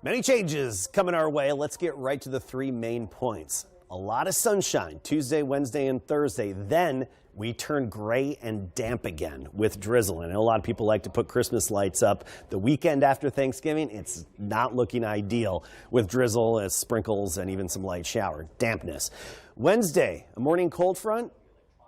Many changes coming our way. Let's get right to the three main points. A lot of sunshine Tuesday, Wednesday, and Thursday. Then we turn gray and damp again with drizzle. And a lot of people like to put Christmas lights up the weekend after Thanksgiving. It's not looking ideal with drizzle, sprinkles, and even some light shower. Dampness. Wednesday, a morning cold front,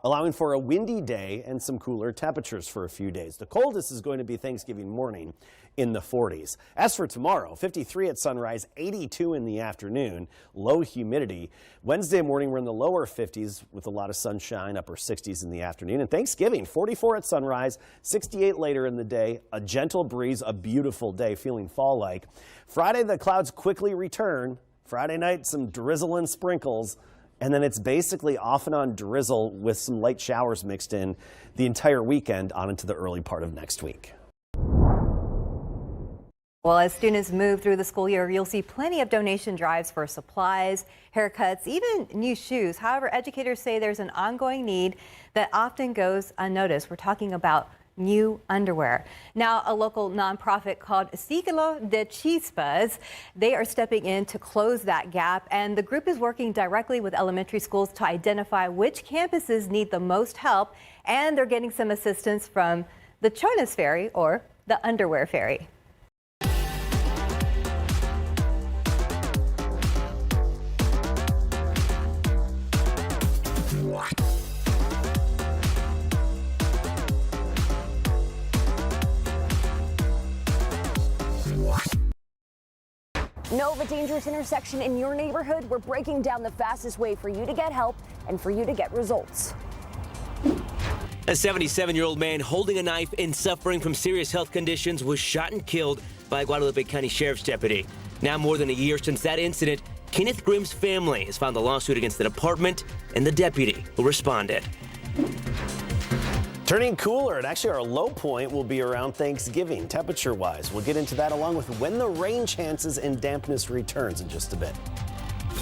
allowing for a windy day and some cooler temperatures for a few days. The coldest is going to be Thanksgiving morning in the 40s. As for tomorrow, 53 at sunrise, 82 in the afternoon, low humidity. Wednesday morning, we're in the lower 50s with a lot of sunshine, upper 60s in the afternoon. And Thanksgiving, 44 at sunrise, 68 later in the day, a gentle breeze, a beautiful day, feeling fall-like. Friday, the clouds quickly return. Friday night, some drizzle and sprinkles. And then it's basically off and on drizzle with some light showers mixed in the entire weekend on into the early part of next week. Well, as students move through the school year, you'll see plenty of donation drives for supplies, haircuts, even new shoes. However, educators say there's an ongoing need that often goes unnoticed. We're talking about new underwear. Now, a local nonprofit called Ciclo de Chispas, they are stepping in to close that gap, and the group is working directly with elementary schools to identify which campuses need the most help, and they're getting some assistance from the Chonas Ferry, or the Underwear Ferry. Know of a dangerous intersection in your neighborhood? We're breaking down the fastest way for you to get help and for you to get results. A 77-year-old man holding a knife and suffering from serious health conditions was shot and killed by a Guadalupe County Sheriff's deputy. Now more than a year since that incident, Kenneth Grimm's family has filed a lawsuit against the department and the deputy who responded. Turning cooler, and actually our low point will be around Thanksgiving, temperature-wise. We'll get into that along with when the rain chances and dampness returns in just a bit.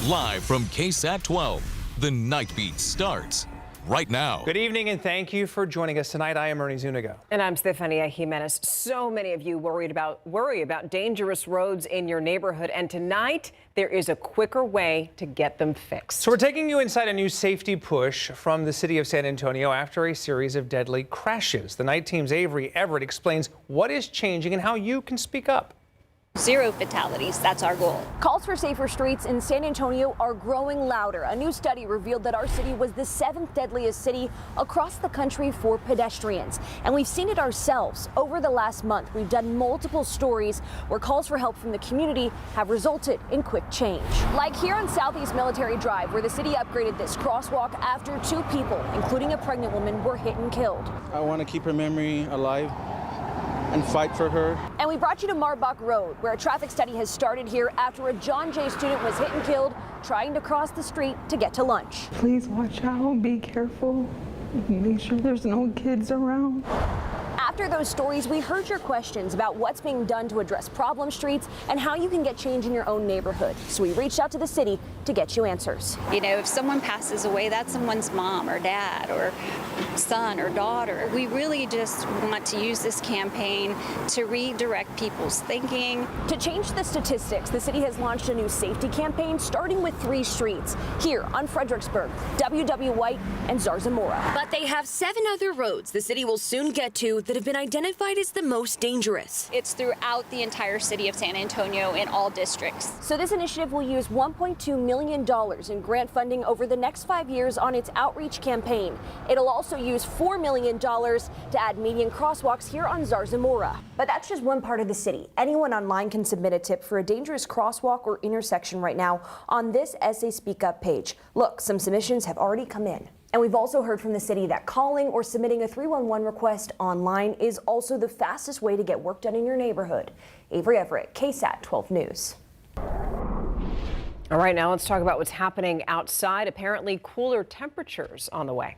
Live from KSAT 12, the Nightbeat starts right now. Good evening and thank you for joining us tonight. I am Ernie Zuniga. And I'm Stefania Jimenez. So many of you worry about dangerous roads in your neighborhood, and tonight there is a quicker way to get them fixed. So we're taking you inside a new safety push from the city of San Antonio after a series of deadly crashes. The night team's Avery Everett explains what is changing and how you can speak up. 0 fatalities, that's our goal. Calls for safer streets in San Antonio are growing louder. A new study revealed that our city was the 7th deadliest city across the country for pedestrians. And we've seen it ourselves. Over the last month, we've done multiple stories where calls for help from the community have resulted in quick change. Like here on Southeast Military Drive, where the city upgraded this crosswalk after 2 people, including a pregnant woman, were hit and killed. I want to keep her memory alive and fight for her. And we brought you to Marbach Road, where a traffic study has started here after a John Jay student was hit and killed trying to cross the street to get to lunch. Please watch out, be careful, make sure there's no kids around. After those stories, we heard your questions about what's being done to address problem streets and how you can get change in your own neighborhood. So we reached out to the city to get you answers. You know, if someone passes away, that's someone's mom or dad or son or daughter. We really just want to use this campaign to redirect people's thinking. To change the statistics, the city has launched a new safety campaign starting with 3 streets here on Fredericksburg, W.W. White, and Zarzamora. But they have 7 other roads the city will soon get to that have been identified as the most dangerous. It's throughout the entire city of San Antonio in all districts. So this initiative will use $1.2 million in grant funding over the next 5 years on its outreach campaign. It'll also use $4 million to add median crosswalks here on Zarzamora. But that's just one part of the city. Anyone online can submit a tip for a dangerous crosswalk or intersection right now on this SA Speak Up page. Look, some submissions have already come in. And we've also heard from the city that calling or submitting a 311 request online is also the fastest way to get work done in your neighborhood. Avery Everett, KSAT 12 News. All right, now let's talk about what's happening outside. Apparently cooler temperatures on the way.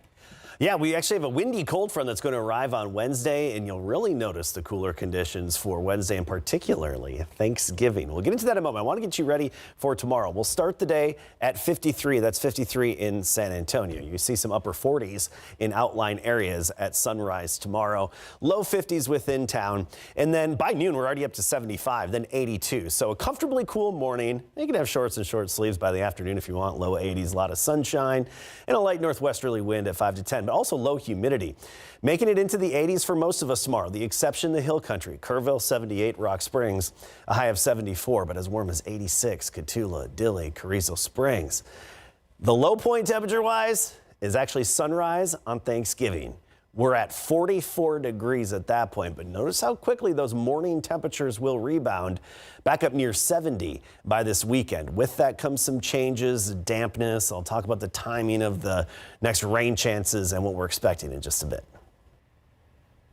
Yeah, we actually have a windy cold front that's going to arrive on Wednesday, and you'll really notice the cooler conditions for Wednesday and particularly Thanksgiving. We'll get into that in a moment. I want to get you ready for tomorrow. We'll start the day at 53. That's 53 in San Antonio. You see some upper 40s in outlying areas at sunrise tomorrow. Low 50s within town. And then by noon, we're already up to 75, then 82. So a comfortably cool morning. You can have shorts and short sleeves by the afternoon if you want. Low 80s, a lot of sunshine, and a light northwesterly wind at 5 to 10. But also low humidity. Making it into the 80s for most of us tomorrow. The exception, the hill country. Kerrville 78, Rock Springs, a high of 74, but as warm as 86. Cotulla, Dilley, Carrizo Springs. The low point temperature-wise is actually sunrise on Thanksgiving. We're at 44 degrees at that point, but notice how quickly those morning temperatures will rebound back up near 70 by this weekend. With that comes some changes, dampness. I'll talk about the timing of the next rain chances and what we're expecting in just a bit.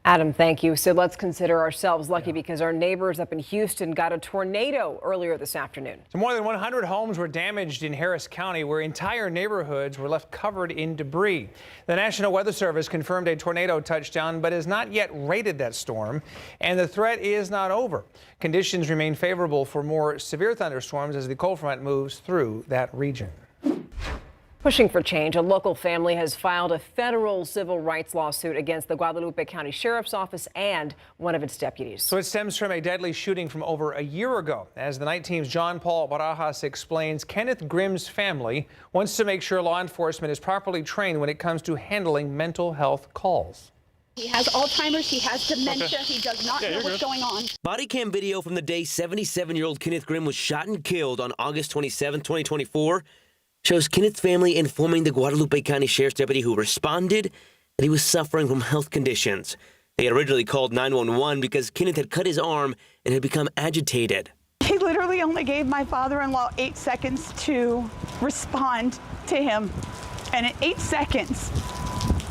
Adam, thank you. So let's consider ourselves lucky because our neighbors up in Houston got a tornado earlier this afternoon. So more than 100 homes were damaged in Harris County, where entire neighborhoods were left covered in debris. The National Weather Service confirmed a tornado touchdown, but has not yet rated that storm, and the threat is not over. Conditions remain favorable for more severe thunderstorms as the cold front moves through that region. Pushing for change, a local family has filed a federal civil rights lawsuit against the Guadalupe County Sheriff's Office and one of its deputies. So it stems from a deadly shooting from over a year ago. As the Night Team's John Paul Barajas explains, Kenneth Grimm's family wants to make sure law enforcement is properly trained when it comes to handling mental health calls. He has Alzheimer's, he has dementia, he does not know what's going on. Body cam video from the day 77-year-old Kenneth Grimm was shot and killed on August 27, 2024. Shows Kenneth's family informing the Guadalupe County Sheriff's deputy who responded that he was suffering from health conditions. They had originally called 911 because Kenneth had cut his arm and had become agitated. He literally only gave my father-in-law 8 seconds to respond to him. And in 8 seconds,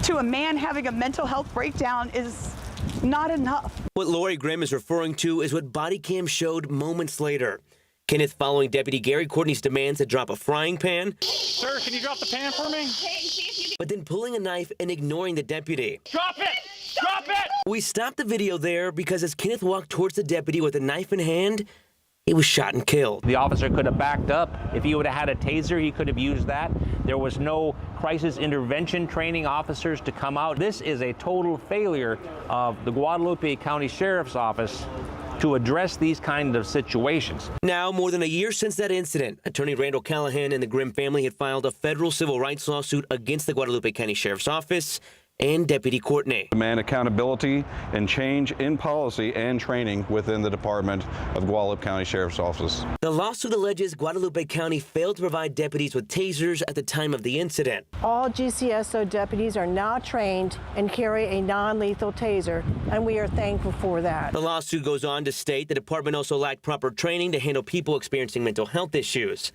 to a man having a mental health breakdown is not enough. What Lori Grimm is referring to is what body cam showed moments later. Kenneth following Deputy Gary Courtney's demands to drop a frying pan. Sir, can you drop the pan for me? But then pulling a knife and ignoring the deputy. Drop it! Drop it! We stopped the video there because as Kenneth walked towards the deputy with a knife in hand, he was shot and killed. The officer could have backed up. If he would have had a taser, he could have used that. There was no crisis intervention training officers to come out. This is a total failure of the Guadalupe County Sheriff's Office to address these kind of situations. Now, more than a year since that incident, Attorney Randall Callahan and the Grimm family had filed a federal civil rights lawsuit against the Guadalupe County Sheriff's Office and Deputy Courtney. Demand accountability and change in policy and training within the Department of Guadalupe County Sheriff's Office. The lawsuit alleges Guadalupe County failed to provide deputies with tasers at the time of the incident. All GCSO deputies are now trained and carry a non-lethal taser, and we are thankful for that. The lawsuit goes on to state the department also lacked proper training to handle people experiencing mental health issues.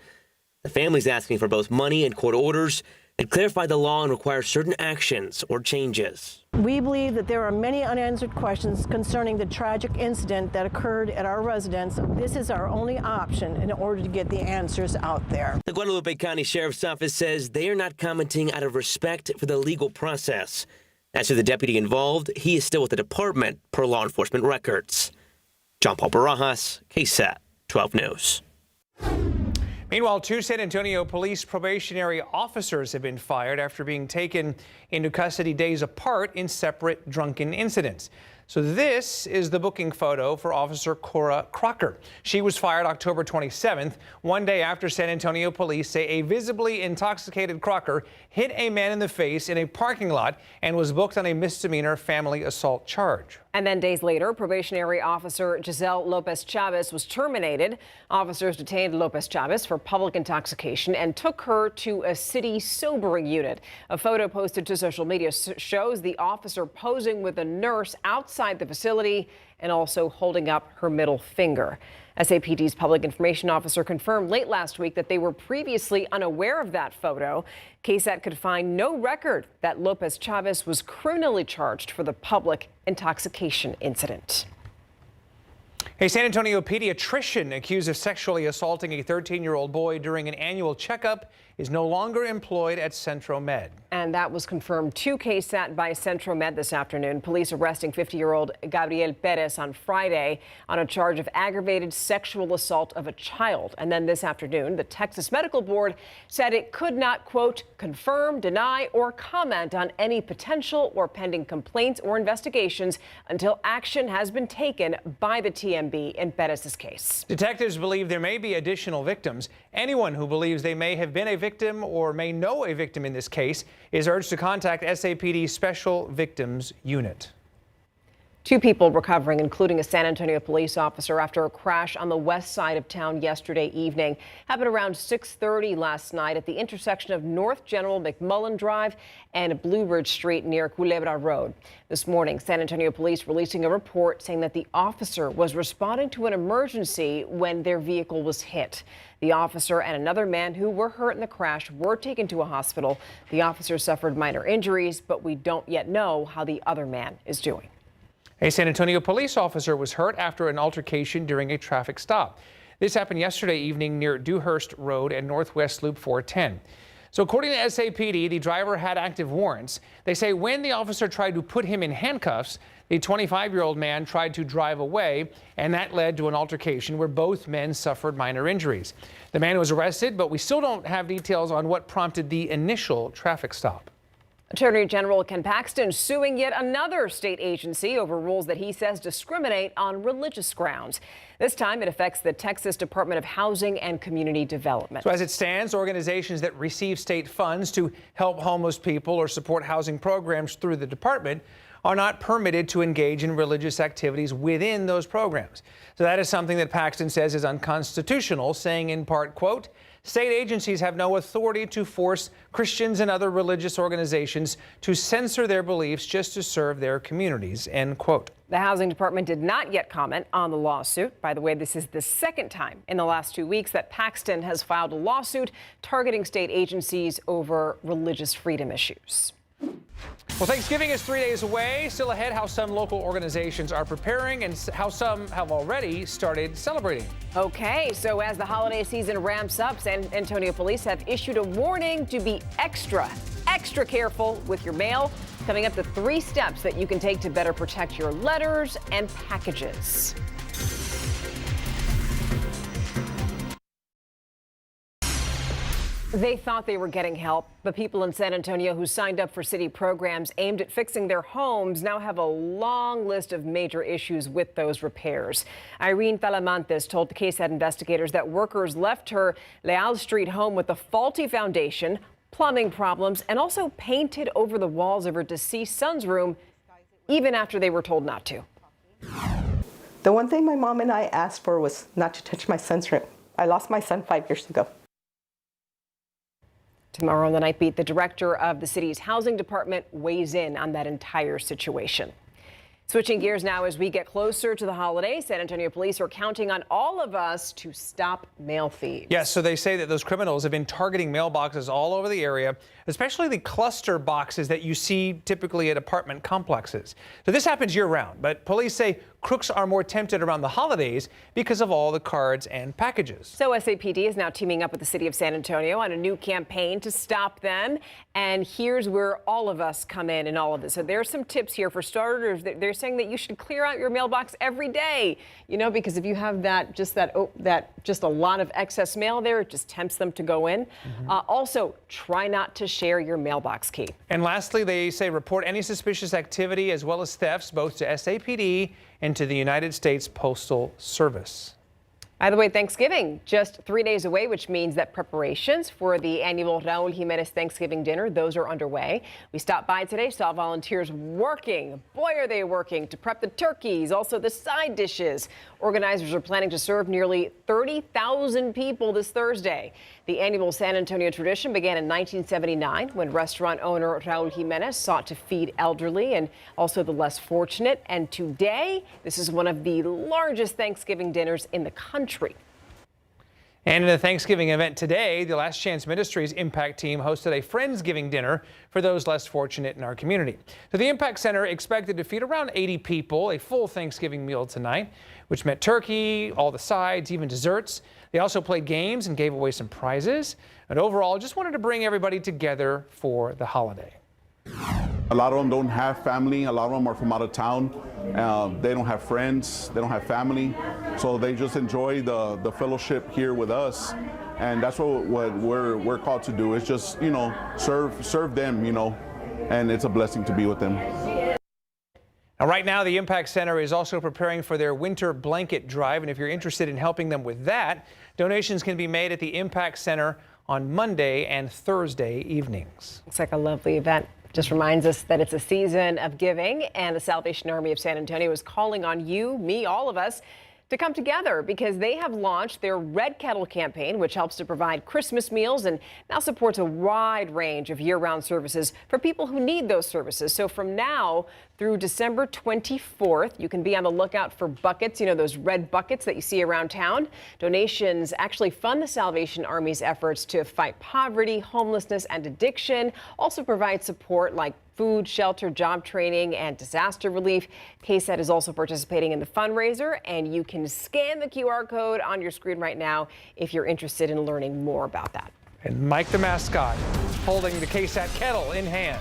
The family's asking for both money and court orders that clarify the law and require certain actions or changes. We believe that there are many unanswered questions concerning the tragic incident that occurred at our residence. This is our only option in order to get the answers out there. The Guadalupe County Sheriff's Office says they are not commenting out of respect for the legal process. As to the deputy involved, he is still with the department per law enforcement records. John Paul Barajas, KSAT 12 News. Meanwhile, 2 San Antonio police probationary officers have been fired after being taken into custody days apart in separate drunken incidents. So this is the booking photo for Officer Cora Crocker. She was fired October 27th, one day after San Antonio police say a visibly intoxicated Crocker hit a man in the face in a parking lot and was booked on a misdemeanor family assault charge. And then days later, probationary officer Giselle Lopez Chavez was terminated. Officers detained Lopez Chavez for public intoxication and took her to a city sobering unit. A photo posted to social media shows the officer posing with a nurse outside the facility and also holding up her middle finger. SAPD's public information officer confirmed late last week that they were previously unaware of that photo. KSAT could find no record that Lopez Chavez was criminally charged for the public intoxication incident. A San Antonio pediatrician accused of sexually assaulting a 13-year-old boy during an annual checkup is no longer employed at Centro Med. And that was confirmed to KSAT by Centro Med this afternoon. Police arresting 50-year-old Gabriel Perez on Friday on a charge of aggravated sexual assault of a child. And then this afternoon, the Texas Medical Board said it could not, quote, confirm, deny, or comment on any potential or pending complaints or investigations until action has been taken by the TMB in Perez's case. Detectives believe there may be additional victims. Anyone who believes they may have been a victim or may know a victim in this case is urged to contact SAPD's Special Victims Unit. 2 people recovering, including a San Antonio police officer, after a crash on the west side of town yesterday evening. Happened around 6:30 last night at the intersection of North General McMullen Drive and Blue Ridge Street near Culebra Road. This morning, San Antonio police releasing a report saying that the officer was responding to an emergency when their vehicle was hit. The officer and another man who were hurt in the crash were taken to a hospital. The officer suffered minor injuries, but we don't yet know how the other man is doing. A San Antonio police officer was hurt after an altercation during a traffic stop. This happened yesterday evening near Dewhurst Road and Northwest Loop 410. So according to SAPD, the driver had active warrants. They say when the officer tried to put him in handcuffs, the 25-year-old man tried to drive away, and that led to an altercation where both men suffered minor injuries. The man was arrested, but we still don't have details on what prompted the initial traffic stop. Attorney General Ken Paxton suing yet another state agency over rules that he says discriminate on religious grounds. This time it affects the Texas Department of Housing and Community Development. So as it stands, organizations that receive state funds to help homeless people or support housing programs through the department are not permitted to engage in religious activities within those programs. So that is something that Paxton says is unconstitutional, saying in part, quote, state agencies have no authority to force Christians and other religious organizations to censor their beliefs just to serve their communities, end quote. The Housing Department did not yet comment on the lawsuit. By the way, this is the second time in the last 2 weeks that Paxton has filed a lawsuit targeting state agencies over religious freedom issues. Well, Thanksgiving is 3 days away. Still ahead, how some local organizations are preparing and how some have already started celebrating. Okay, so as the holiday season ramps up, San Antonio police have issued a warning to be extra careful with your mail. Coming up, the 3 steps that you can take to better protect your letters and packages. They thought they were getting help, but people in San Antonio who signed up for city programs aimed at fixing their homes now have a long list of major issues with those repairs. Irene Talamantes told the KSAT investigators that workers left her Leal Street home with a faulty foundation, plumbing problems, and also painted over the walls of her deceased son's room, even after they were told not to. The one thing my mom and I asked for was not to touch my son's room. I lost my son 5 years ago. Tomorrow on the Nightbeat, the director of the city's housing department weighs in on that entire situation. Switching gears now as we get closer to the holidays, San Antonio police are counting on all of us to stop mail thieves. Yes, so they say that those criminals have been targeting mailboxes all over the area, especially the cluster boxes that you see typically at apartment complexes. So this happens year-round, but police say crooks are more tempted around the holidays because of all the cards and packages. So SAPD is now teaming up with the city of San Antonio on a new campaign to stop them. And here's where all of us come in all of this. So there's some tips here for starters. They're saying that you should clear out your mailbox every day, you know, because if you have just a lot of excess mail there, it just tempts them to go in. Also, try not to share your mailbox key. And lastly, they say report any suspicious activity as well as thefts both to SAPD and to the United States Postal Service. By the way, Thanksgiving just 3 days away, which means that preparations for the annual Raul Jimenez Thanksgiving dinner, those are underway. We stopped by today, saw volunteers working. Boy, are they working to prep the turkeys, also the side dishes. Organizers are planning to serve nearly 30,000 people this Thursday. The annual San Antonio tradition began in 1979 when restaurant owner Raul Jimenez sought to feed elderly and also the less fortunate. And today, this is one of the largest Thanksgiving dinners in the country. And in the Thanksgiving event today, the Last Chance Ministries Impact team hosted a Friendsgiving dinner for those less fortunate in our community. So the Impact Center expected to feed around 80 people a full Thanksgiving meal tonight, which meant turkey, all the sides, even desserts. They also played games and gave away some prizes. And overall, just wanted to bring everybody together for the holiday. A lot of them don't have family. A lot of them are from out of town. They don't have friends. They don't have family. So they just enjoy the fellowship here with us. And that's what we're called to do. Is just, you know, serve them, you know, and it's a blessing to be with them. Now, right now, the Impact Center is also preparing for their winter blanket drive. And if you're interested in helping them with that, donations can be made at the Impact Center on Monday and Thursday evenings. Looks like a lovely event. Just reminds us that it's a season of giving, and the Salvation Army of San Antonio is calling on you, me, all of us, to come together because they have launched their Red Kettle campaign, which helps to provide Christmas meals and now supports a wide range of year-round services for people who need those services. So from now through December 24th, you can be on the lookout for buckets, you know, those red buckets that you see around town. Donations actually fund the Salvation Army's efforts to fight poverty, homelessness, and addiction, also provide support like food, shelter, job training, and disaster relief. KSAT is also participating in the fundraiser, and you can scan the QR code on your screen right now if you're interested in learning more about that. And Mike the mascot holding the KSAT kettle in hand.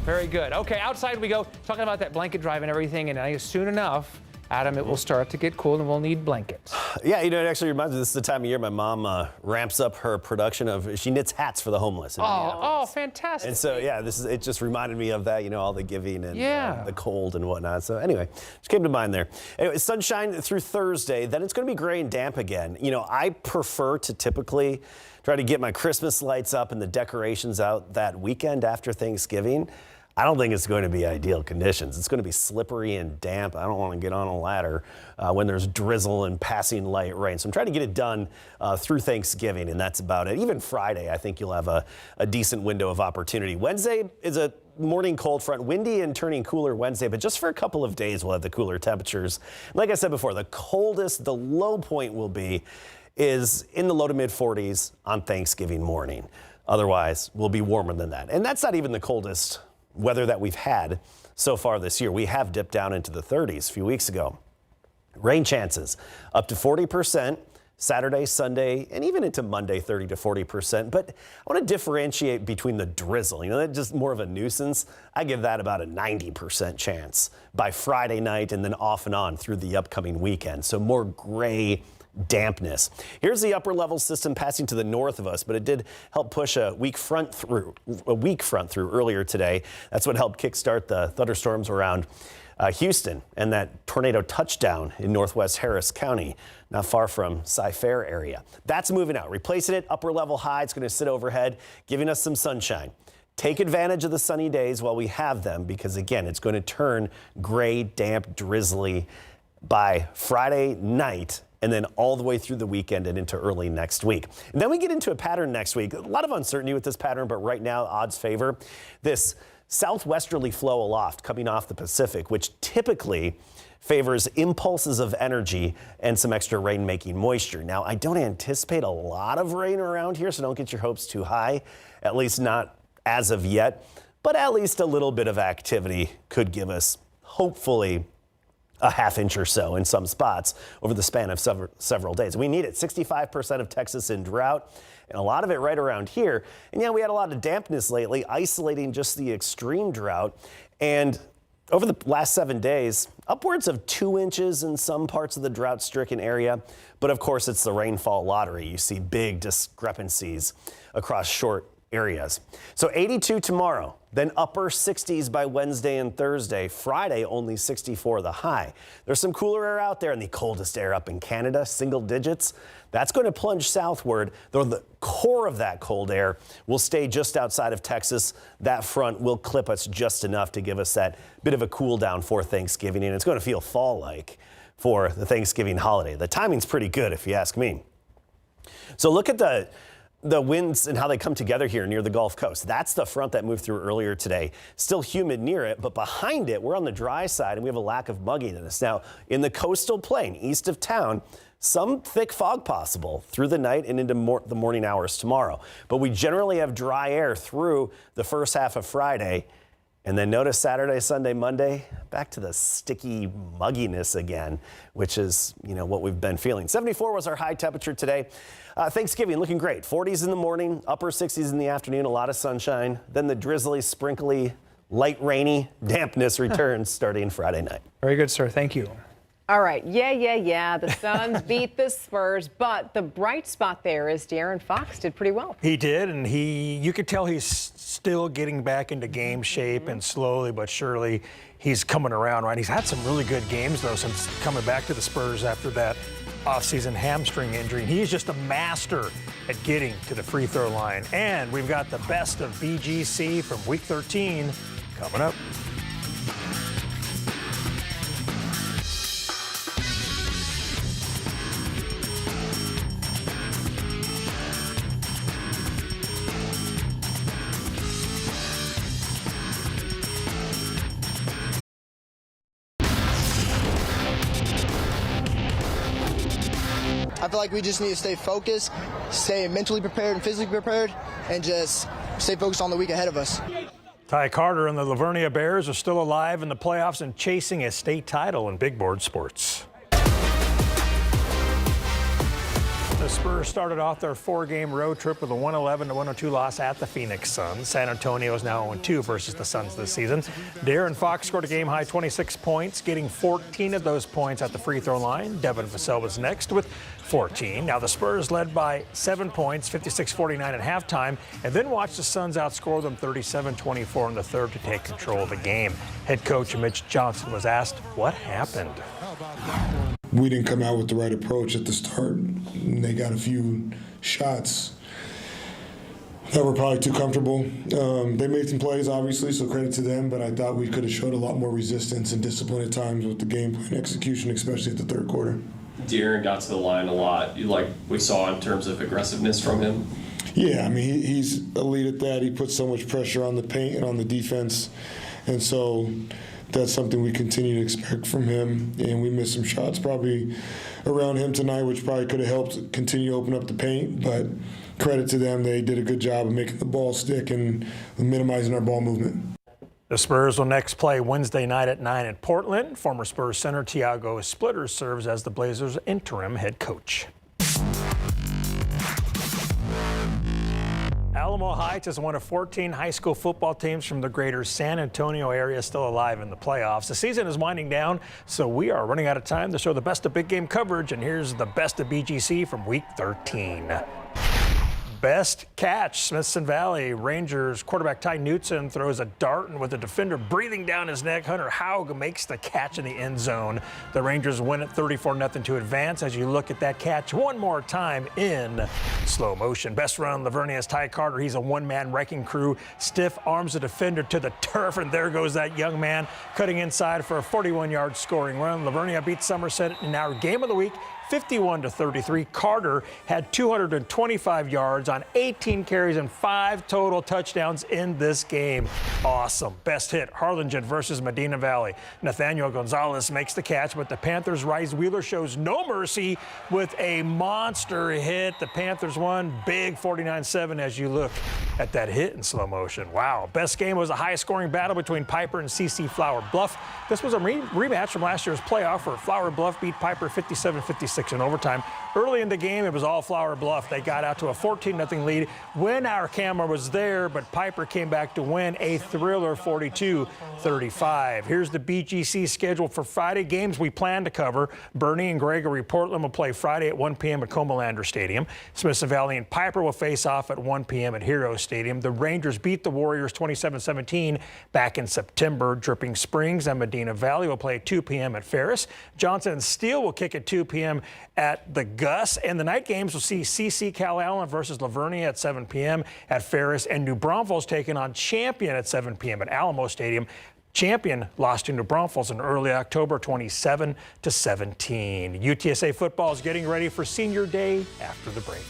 Very good. Okay, outside we go, talking about that blanket drive and everything, and I guess soon enough, Adam, it will start to get cold and we'll need blankets. Yeah, you know, it actually reminds me, this is the time of year my mom ramps up her production of, she knits hats for the homeless. Oh, fantastic. And so, yeah, it just reminded me of that, you know, all the giving and the cold and whatnot. So anyway, just came to mind there. Anyway, sunshine through Thursday, then it's going to be gray and damp again. You know, I prefer to typically try to get my Christmas lights up and the decorations out that weekend after Thanksgiving. I don't think it's going to be ideal conditions. It's going to be slippery and damp. I don't want to get on a ladder when there's drizzle and passing light rain. So I'm trying to get it done through Thanksgiving, and that's about it. Even Friday, I think you'll have a decent window of opportunity. Wednesday is a morning cold front, windy and turning cooler Wednesday, but just for a couple of days we'll have the cooler temperatures. Like I said before, the coldest, the low point will be is in the low to mid 40s on Thanksgiving morning. Otherwise, we'll be warmer than that. And that's not even the coldest weather that we've had so far this year. We have dipped down into the 30s a few weeks ago. Rain chances up to 40%. Saturday, Sunday, and even into Monday, 30 to 40%. But I want to differentiate between the drizzle. You know, that's just more of a nuisance. I give that about a 90% chance by Friday night and then off and on through the upcoming weekend. So more gray dampness. Here's the upper level system passing to the north of us, but it did help push a weak front through earlier today. That's what helped kickstart the thunderstorms around Houston and that tornado touchdown in northwest Harris County, not far from Cy-Fair area. That's moving out, replacing it, upper level high. It's going to sit overhead, giving us some sunshine. Take advantage of the sunny days while we have them, because again, it's going to turn gray, damp, drizzly by Friday night and then all the way through the weekend and into early next week. And then we get into a pattern next week. A lot of uncertainty with this pattern, but right now odds favor this southwesterly flow aloft coming off the Pacific, which typically favors impulses of energy and some extra rain-making moisture. Now, I don't anticipate a lot of rain around here, so don't get your hopes too high, at least not as of yet. But at least a little bit of activity could give us, hopefully, a half inch or so in some spots over the span of several days. We need it. 65% of Texas in drought, and a lot of it right around here. And yeah, we had a lot of dampness lately, isolating just the extreme drought. And over the last 7 days, upwards of 2 inches in some parts of the drought-stricken area. But of course, it's the rainfall lottery. You see big discrepancies across short areas. So 82 tomorrow, then upper 60s by Wednesday and Thursday. Friday, only 64 the high. There's some cooler air out there, and the coldest air up in Canada, single digits. That's going to plunge southward, though the core of that cold air will stay just outside of Texas. That front will clip us just enough to give us that bit of a cool down for Thanksgiving, and it's going to feel fall-like for the Thanksgiving holiday. The timing's pretty good, if you ask me. So look at the the winds and how they come together here near the Gulf Coast. That's the front that moved through earlier today. Still humid near it, but behind it, we're on the dry side and we have a lack of mugginess. Now, in the coastal plain east of town, some thick fog possible through the night and into the morning hours tomorrow. But we generally have dry air through the first half of Friday. And then notice Saturday, Sunday, Monday, back to the sticky mugginess again, which is, what we've been feeling. 74 was our high temperature today. Thanksgiving looking great. 40s in the morning, upper 60s in the afternoon, a lot of sunshine. Then the drizzly, sprinkly, light rainy dampness returns starting Friday night. Very good, sir. Thank you. All right. Yeah. The Suns beat the Spurs, but the bright spot there is De'Aaron Fox did pretty well. He did, and you could tell he's still getting back into game shape, and slowly but surely he's coming around, right? He's had some really good games, though, since coming back to the Spurs after that offseason hamstring injury. And he's just a master at getting to the free throw line. And we've got the best of BGC from Week 13 coming up. I feel like we just need to stay focused, stay mentally prepared and physically prepared, and just stay focused on the week ahead of us. Ty Carter and the Lavernia Bears are still alive in the playoffs and chasing a state title in big board sports. The Spurs started off their 4-game road trip with a 111-102 loss at the Phoenix Suns. San Antonio is now 0-2 versus the Suns this season. De'Aaron Fox scored a game-high 26 points, getting 14 of those points at the free throw line. Devin Vassell was next with 14. Now the Spurs led by 7 points, 56-49 at halftime, and then watched the Suns outscore them 37-24 in the third to take control of the game. Head coach Mitch Johnson was asked what happened. We didn't come out with the right approach at the start. They got a few shots that were probably too comfortable. They made some plays, obviously, so credit to them, but I thought we could have showed a lot more resistance and discipline at times with the game plan execution, especially at the third quarter. De'Aaron got to the line a lot, like we saw in terms of aggressiveness from him. Yeah, I mean, he's elite at that. He puts so much pressure on the paint and on the defense, and so that's something we continue to expect from him. And we missed some shots probably around him tonight, which probably could have helped continue to open up the paint. But credit to them, they did a good job of making the ball stick and minimizing our ball movement. The Spurs will next play Wednesday night at 9 in Portland. Former Spurs center Tiago Splitter serves as the Blazers' interim head coach. Alamo Heights is one of 14 high school football teams from the greater San Antonio area still alive in the playoffs. The season is winding down, so we are running out of time to show the best of big game coverage, and here's the best of BGC from Week 13. Best catch, Smithson Valley Rangers quarterback Ty Knutson throws a dart, and with the defender breathing down his neck, Hunter Haug makes the catch in the end zone. The Rangers win it 34-0 to advance. As you look at that catch one more time in slow motion. Best run, Lavernia's Ty Carter. He's a one-man wrecking crew. Stiff arms the defender to the turf, and there goes that young man cutting inside for a 41-yard scoring run. Lavernia beats Somerset in our game of the week, 51-33. Carter had 225 yards on 18 carries and 5 total touchdowns in this game. Awesome. Best hit, Harlingen versus Medina Valley. Nathaniel Gonzalez makes the catch, but the Panthers' Rice Wheeler shows no mercy with a monster hit. The Panthers won big 49-7 as you look at that hit in slow motion. Wow. Best game was a high-scoring battle between Piper and CC Flower Bluff. This was a rematch from last year's playoff where Flower Bluff beat Piper 57-56 in overtime. Early in the game, it was all Flower Bluff. They got out to a 14-0 lead when our camera was there, but Piper came back to win a thriller 42-35. Here's the BGC schedule for Friday. Games we plan to cover. Bernie and Gregory Portland will play Friday at 1 p.m. at Comalander Stadium. Smithson Valley and Piper will face off at 1 p.m. at Hero Stadium. The Rangers beat the Warriors 27-17 back in September. Dripping Springs and Medina Valley will play at 2 p.m. at Ferris. Johnson and Steele will kick at 2 p.m. at the Gus. And the night games will see CC Cal Allen versus Lavernia at 7 p.m. at Ferris, and New Braunfels taking on Champion at 7 p.m. at Alamo Stadium. Champion lost to New Braunfels in early October, 27-17. UTSA football is getting ready for Senior Day after the break.